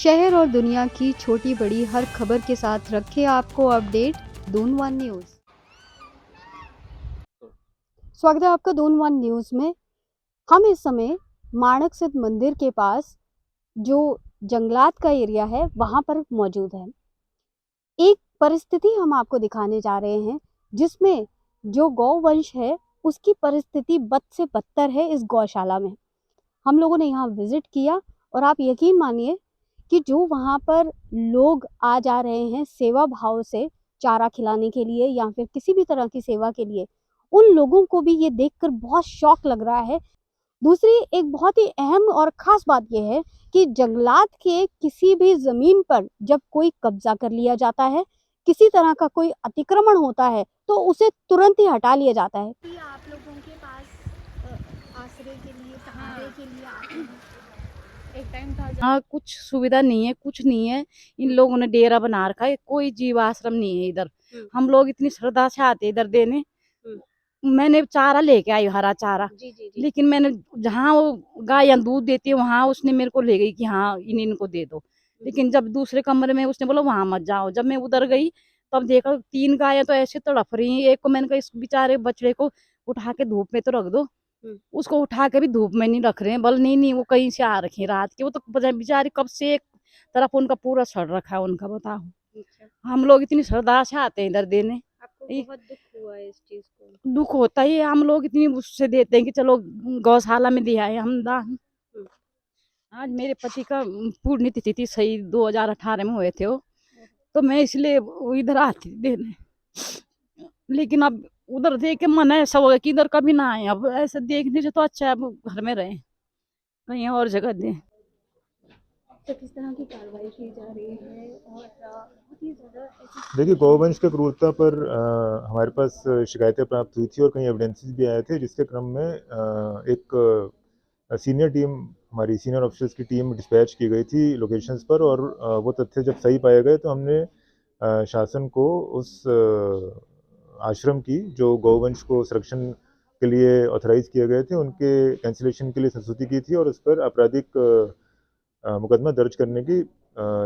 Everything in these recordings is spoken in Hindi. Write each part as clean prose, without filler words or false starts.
शहर और दुनिया की छोटी बड़ी हर खबर के साथ रखे आपको अपडेट दून वन न्यूज़। स्वागत है आपका दून वन न्यूज़ में। हम इस समय माणक सिद्ध मंदिर के पास जो जंगलात का एरिया है वहाँ पर मौजूद है। एक परिस्थिति हम आपको दिखाने जा रहे हैं जिसमें जो गौवंश है उसकी परिस्थिति बद से बदतर है। इस गौशाला में हम लोगों ने यहाँ विजिट किया और आप यकीन मानिए कि जो वहाँ पर लोग आ जा रहे हैं सेवा भाव से चारा खिलाने के लिए या फिर किसी भी तरह की सेवा के लिए, उन लोगों को भी ये देखकर बहुत शौक लग रहा है। दूसरी एक बहुत ही अहम और ख़ास बात यह है कि जंगलात के किसी भी ज़मीन पर जब कोई कब्जा कर लिया जाता है, किसी तरह का कोई अतिक्रमण होता है तो उसे तुरंत ही हटा लिया जाता है। आप लोगों के पास आश्रय के लिए, सहारे के लिए आते हैं। एक टाइम था हाँ, कुछ सुविधा नहीं है, कुछ नहीं है। इन लोगों ने डेरा बना रखा है, कोई जीव आश्रम नहीं है इधर। हम लोग इतनी श्रद्धा से आते इधर देने। मैंने चारा लेके आई, हरा चारा। जी। लेकिन मैंने जहाँ वो गाय दूध देती है वहाँ उसने मेरे को ले गई कि हाँ इनको दे दो। लेकिन जब दूसरे कमरे में उसने बोला वहां मत जाओ। जब मैं उधर गई तब देखा 3 गायें तो ऐसे तड़प रही हैं। एक को मैंने कहा इस बेचारे बछड़े को उठा के धूप में तो रख दो। उसको उठा के भी धूप में नहीं रख रहे हैं। बोल नहीं वो कहीं से आ रखे हैं रात के। वो तो बेचारी कब से एक तरफ उनका पूरा सड़ रखा है उनका, बताओ। हम लोग इतनी श्रद्धा से आते हैं इधर देने। आपको बहुत दुख हुआ है इस चीज को? दुख होता ही है। हम लोग इतनी उससे देते हैं कि चलो गौशाला में दिया है हम दान। आज मेरे पति का पुण्यतिथि थी, सही 2018 में हुए थे वो, तो मैं इसलिए इधर आती थी देने। लेकिन अब उधर देख के मन ऐसा होगा कि इधर कभी ना आए। अब ऐसे देखने से तो अच्छा है अब घर में रहें, कहीं और जगह दें। तो किस तरह की कार्रवाई की जा रही है? और बहुत ही ज्यादा ऐसी देखिए, गौवंश की क्रूरता पर हमारे पास शिकायतें प्राप्त हुई थी और कई एविडेंसेस भी आए थे, जिसके क्रम में एक सीनियर टीम, हमारी सीनियर ऑफिसर्स की टीम डिस्पैच की गई थी लोकेशंस पर। और वो तथ्य जब सही पाए गए तो हमने शासन को उस आश्रम की जो गौवंश को संरक्षण के लिए ऑथराइज किए गए थे उनके कैंसिलेशन के लिए संस्तुति की थी और उस पर आपराधिक मुकदमा दर्ज करने की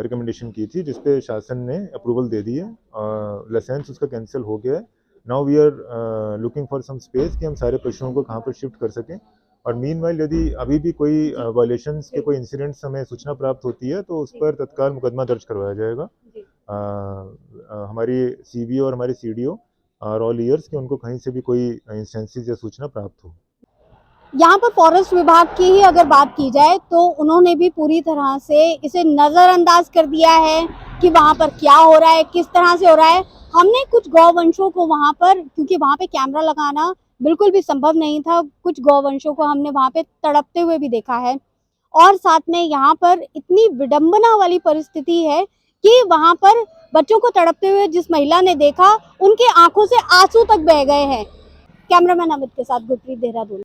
रिकमेंडेशन की थी, जिसपे शासन ने अप्रूवल दे दी है। लाइसेंस उसका कैंसिल हो गया है। Now we are looking for some space कि हम सारे पशुओं को कहाँ पर शिफ्ट कर सकें। और मीनवाइल यदि अभी भी कोई वायलेशंस के कोई इंसिडेंट्स हमें सूचना प्राप्त होती है तो उस पर तत्काल मुकदमा दर्ज करवाया जाएगा। हमारी सीबीओ और हमारे सीडीओ और ऑल ईयर्स कि उनको कहीं से भी कोई इंस्टेंसेस या सूचना प्राप्त हो। यहाँ पर फॉरेस्ट विभाग की ही अगर बात की जाए तो उन्होंने भी पूरी तरह से इसे नज़रअंदाज कर दिया है कि वहाँ पर क्या हो रहा है, किस तरह से हो रहा है। हमने कुछ गौवंशों को वहाँ पर, क्योंकि वहाँ पे कैमरा लगाना बिल्कुल भी संभव नहीं था, कुछ गौवंशों को हमने वहाँ पे तड़पते हुए भी देखा है। और साथ में यहाँ पर इतनी विडंबना वाली परिस्थिति है कि वहाँ पर बच्चों को तड़पते हुए जिस महिला ने देखा, उनके आंखों से आंसू तक बह गए हैं। कैमरामैन अमित के साथ गुरप्रीत, देहरादून।